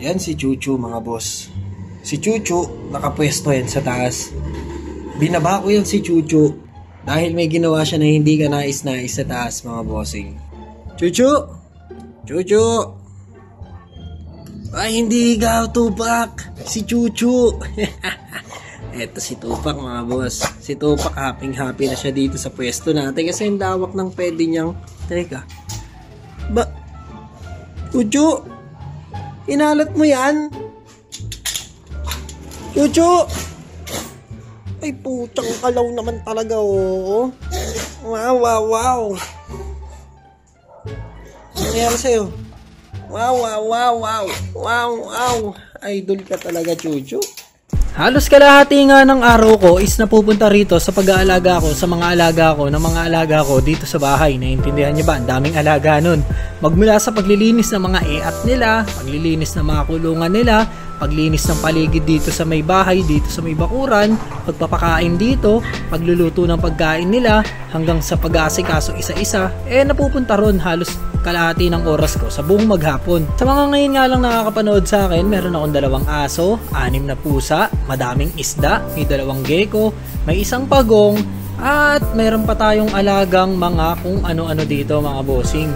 Yan si Chuchu mga boss. Si Chuchu, nakapwesto yan sa taas. Binaba ko yan si Chuchu dahil may ginawa siya na hindi ka nais-nais sa taas mga bossing. Chuchu! Chuchu! Ay, hindi ikaw, Tupac! Si Chuchu! Eto si Tupac mga boss. Si Tupac happy na siya dito sa pwesto natin kasi yung lawak ng pwede niyang... Teka. Chuchu! Inalat mo yan? Chuchu! Ay, putang kalaw naman talaga, oh. Wow, wow, wow. Ano nangyari sa'yo? Wow, wow, wow, wow. Wow, wow. Idol ka talaga, Chuchu. Halos kalahati nga ng araw ko is napupunta rito sa pag-aalaga ko sa mga alaga ko ng mga alaga ko dito sa bahay. Naiintindihan niyo ba? Ang daming alaga nun. Magmula sa paglilinis ng mga eat nila, paglilinis ng mga kulungan nila, paglinis ng paligid dito sa may bahay, dito sa may bakuran, pagpapakain dito, pagluluto ng pagkain nila, hanggang sa pag-aasikaso isa-isa, napupunta ron halos kalahati ng oras ko sa buong maghapon. Sa mga ngayon nga lang nakakapanood sa akin, meron akong 2 aso, 6 na pusa, madaming isda, may 2 gecko, may 1 pagong, at meron pa tayong alagang mga kung ano-ano dito mga bossing.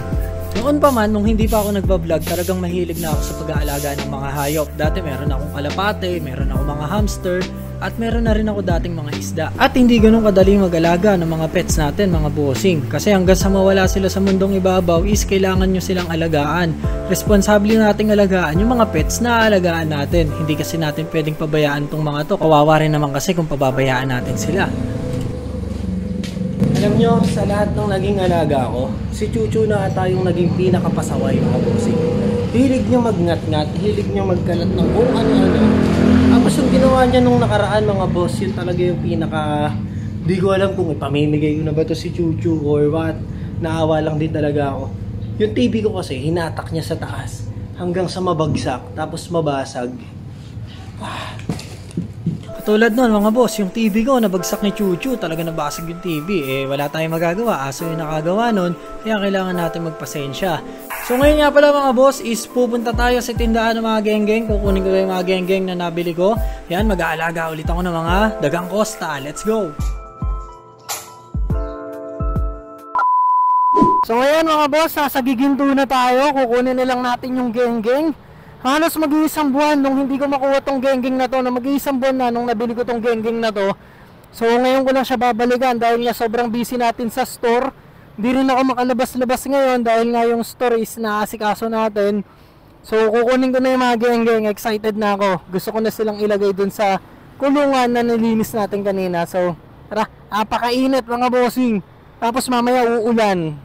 Noon pa man, nung hindi pa ako nagbablog, talagang mahilig na ako sa pag-aalaga ng mga hayop. Dati meron akong kalapate, meron akong mga hamster, at meron na rin ako dating mga isda. At hindi ganun kadaling mag-alaga ng mga pets natin, mga bossing. Kasi hanggang sa mawala sila sa mundong ibabaw is kailangan nyo silang alagaan. Responsable nating alagaan yung mga pets na alagaan natin. Hindi kasi natin pwedeng pabayaan tong mga to. Kawawa rin naman kasi kung pababayaan natin sila. Alam nyo, sa lahat ng naging alaga ko, si Chuchu na ata yung naging pinakapasaway mga bossing. Hilig niya magngat-ngat, hilig niya magkalat ng kung ano-ano. Tapos yung ginawa niya nung nakaraan mga boss, yun talaga yung pinaka... Di ko alam kung ipamimigay ko na ba to si Chuchu or what. Naawa lang din talaga ako. Yung TV ko kasi, hinatak niya sa taas hanggang sa mabagsak, tapos mabasag. Tulad nun mga boss, yung TV ko nabagsak ni Chuchu, talaga nabasag yung TV. Wala tayong magagawa, aso yung nakagawa nun, kaya kailangan natin magpasensya. So ngayon nga pala mga boss is pupunta tayo sa tindahan ng mga genggeng. Kukunin ko yung mga genggeng na nabili ko. Yan, mag-aalaga ulit ako ng mga dagang Costa. Let's go! So ngayon mga boss, sa Giginto na tayo. Kukunin na lang natin yung genggeng. Halos mag-iisang buwan nung hindi ko makuha tong genggeng na to, na mag-iisang buwan na nung nabili ko tong genggeng na to. So ngayon ko lang siya babalikan dahil nga sobrang busy natin sa store. Hindi rin ako makalabas-labas ngayon dahil nga yung store is naasikaso natin. So kukunin ko na yung mga genggeng, excited na ako. Gusto ko na silang ilagay dun sa kulungan na nilinis natin kanina. So tara, apakainit mga bossing. Tapos mamaya uulan.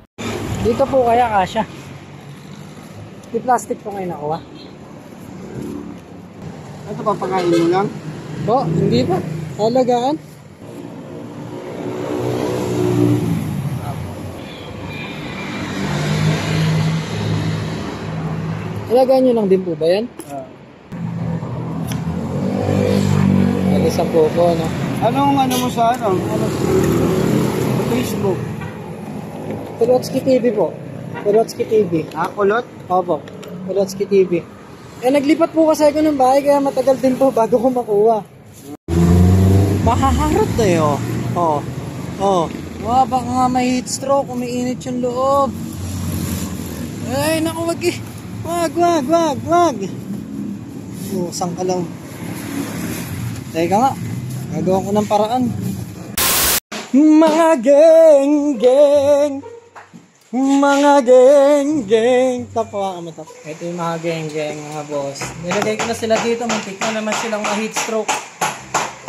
Dito po kaya kasya. Di plastic po ngayon nakuha. Ito papakain mo lang? Po, hindi pa. Alagaan. Alagaan nyo lang din po ba yan? Alisan po ko, no? Anong ano mo sa ano? Sa Facebook? Kulotski TV po. Kulotski TV. Kulot? Opo. Kulotski TV. Naglipat po kasi ako ng bahay kaya matagal din po bago ko makuha. Mahaharap na yun. Baka nga may heat stroke, umiinit yung loob. Ay, naku, wag. Saan ka lang. Teka nga, gagawa ko ng paraan. Mga genggeng, mga genggeng. Tapawa mo to. Ito yung mga genggeng mga boss. Nilagay ko na sila dito. Muntik na naman silang ma-heat stroke.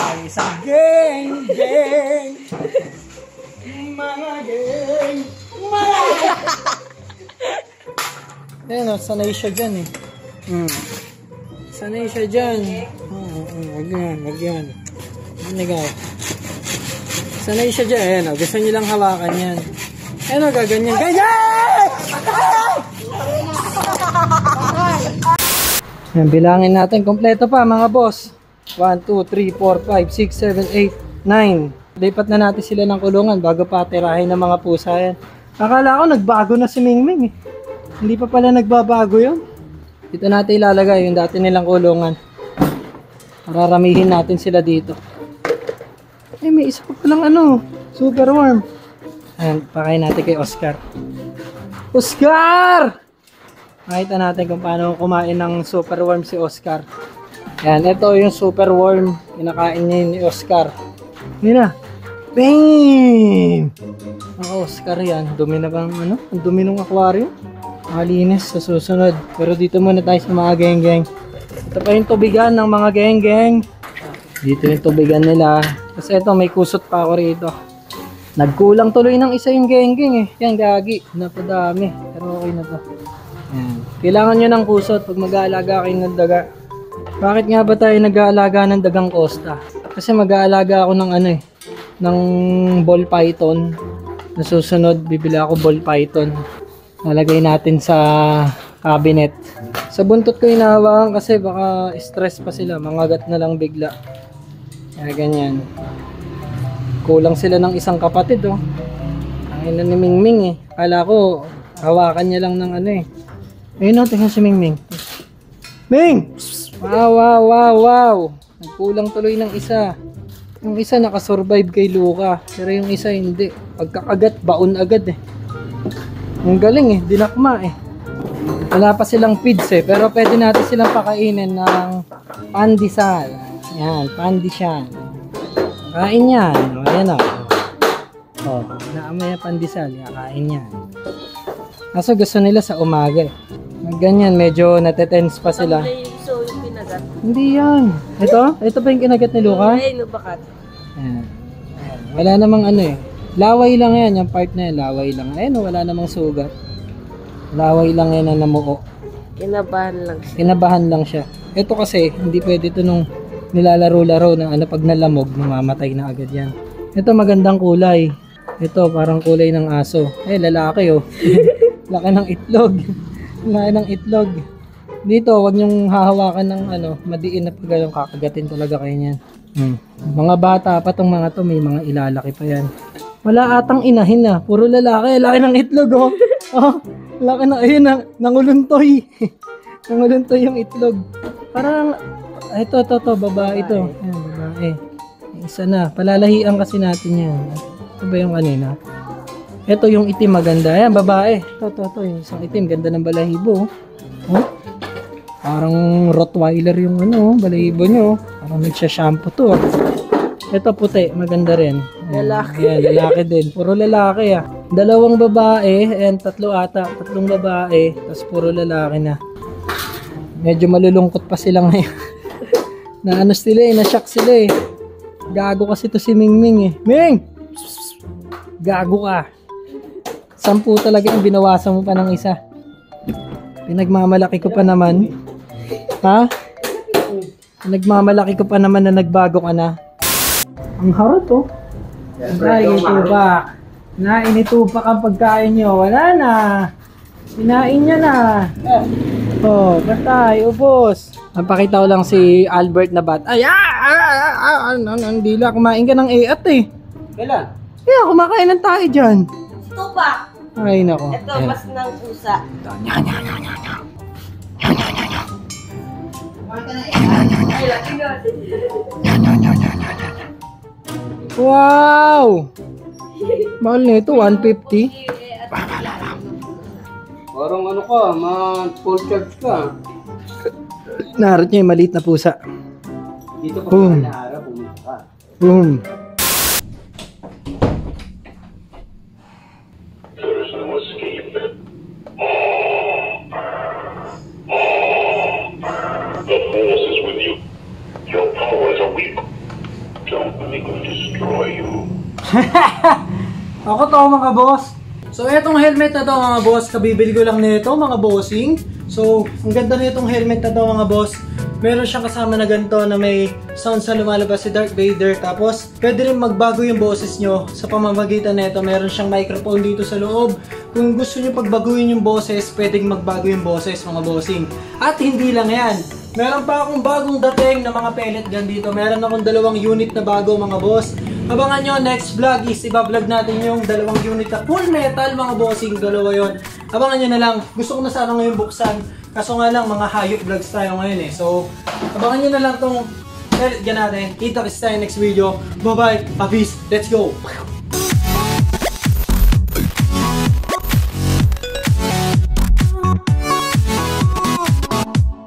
Ay, isang genggeng. Mga geng. Ayan o, sanay siya dyan eh. Sanay siya dyan. Wag yan. Sanay siya dyan. Ayan o, gusto nyo lang hawakan yan. Ayan o, gaganyan. Ganyan! Yan, bilangin natin. Kompleto pa mga boss. 1, 2, 3, 4, 5, 6, 7, 8, 9. Lipat na natin sila ng kulungan bago pa tirahin ng mga pusa yan. Akala ko nagbago na si Mingming eh. Hindi pa pala nagbabago yun. Dito natin ilalagay yung dati nilang kulungan. Mararamihin natin sila dito. May isa pa palang super worm. Ayan, pakain natin kay Oscar. Oscar! Makita natin kung paano kumain ng super worm si Oscar. Ayan, ito yung super worm. Kinakain niya ni Oscar. Yun na. Bam! Ang Oscar yan. Dumi na bang Ang dumi ng aquarium. Malinis sa susunod. Pero dito muna tayo sa mga geng-geng. Ito pa yung tubigan ng mga geng-geng. Dito yung tubigan nila. Kasi ito may kusot pa ako rito. Nagkulang tuloy ng isa yung geng-geng eh. Yan gagi. Napadami. Pero okay na to. Yan. Kailangan nyo ng kusot pag mag-aalaga kayo ng daga. Bakit nga ba tayo nag-aalaga ng dagang Costa? Kasi mag-aalaga ako ng ng ball python. Nasusunod, bibili ako ball python. Nalagay natin sa cabinet. Sa buntot ko hinahawakan kasi baka stress pa sila. Mangagat na lang bigla. Kaya ganyan. Kulang sila ng isang kapatid Ang ina ni Mingming eh. Kala ko hawakan niya lang ng Ayun tingnan si Mingming. Ming! Wow, wow, wow, wow. Nagkulang tuloy ng isa. Yung isa nakasurvive kay Luca. Pero yung isa hindi. Pagkakagat, baon agad eh. Ang galing eh. Dinakma eh. Wala pa silang feeds eh. Pero pwede natin silang pakainin ng pandesal. Yan, pandesal. Kain yan. Ayan o. Naamay pandesal. Kain yan. Kaso gusto nila sa umaga eh. Ganyan, medyo natetense pa sila. So, yung kinagat. Hindi yan. Ito? Ito pa yung kinagat ni Luca? Ay, nubakat. Ayan. Wala namang laway lang yan. Yung part na yan, laway lang. Ayan, wala namang sugat. Laway lang yan na namuo. Kinabahan lang siya. Kinabahan lang siya. Ito kasi, hindi pwede ito nung nilalaro-laro na pag nalamog, mamamatay na agad yan. Ito magandang kulay. Ito parang kulay ng aso. Lalaki Laki ng itlog. Laki ng itlog. Dito, wag niyong hahawakan ng madiin na pag kakagatin talaga kayo niyan. Mga bata pa tong mga to, may mga ilalaki pa yan. Wala atang inahin puro lalaki. Laki ng itlog laki na, ayun nanguluntoy. Nanguluntoy yung itlog. Parang, ito, babae ito. Ayan, babae. Isa na, palalahian kasi natin yan. Ito ba yung kanina? Ito yung itim maganda. Ayan, babae. Ito, yung isang itim. Ganda ng balahibo. Parang Rottweiler yung balahibo nyo. Parang nagsha-shampoo to. Ito puti, maganda rin. Lalaki. Ayan, lalaki din. Puro lalaki Dalawang babae. Ayan, tatlong babae. Tapos puro lalaki na. Medyo malulungkot pa sila ngayon. Na-shock sila Gago kasi to si Mingming Ming! Gago ka. 10 talaga yung binawasan mo pa ng isa. Pinagmamalaki ko pa naman. Ha? Pinagmamalaki ko pa naman na nagbago ka na. Ang harot Nainitupak. Nainitupak ang pagkain nyo. Wala na. Kinain niya na. Patay, ubos. Napakita ko lang si Albert na bat. Ay, ang dila. Kumain ka ng eat Kailan? Kaya kumakain ng tayo dyan. Tupak! Ay, nako. Ito, mas ng pusa. Wow! Mahal na ito, 150. Parang full charge ka. Naharot niya yung maliit na pusa. Dito pa Boom. na araw, pumunta ka. Boom. There's no escape. The force is with you. Your powers are weak. Don't make them destroy you. Ako to mga boss. So etong helmet na to mga boss, kabibili ko lang nito mga bossing. So ang ganda nitong helmet na to mga boss. Meron siyang kasama na ganito na may sounds na lumalabas si Darth Vader. Tapos pwede rin magbago yung boses nyo sa pamamagitan nito. Meron siyang microphone dito sa loob. Kung gusto nyo pagbaguhin yung boses, pwedeng magbago yung boses mga bossing. At hindi lang yan. Meron pa akong bagong dating na mga pellet gun dito. Meron akong 2 unit na bago mga boss. Abangan nyo, next vlog is iba-vlog natin yung 2 unit na full metal mga bossing. 2 yon. abangan nyo na lang. Gusto ko na sana ngayon buksan. Kaso nga lang, mga hayop vlogs tayo ngayon eh. So, abangan nyo na lang tong pellet gun natin. Kita-kits tayo next video. Bye-bye. Peace. Let's go.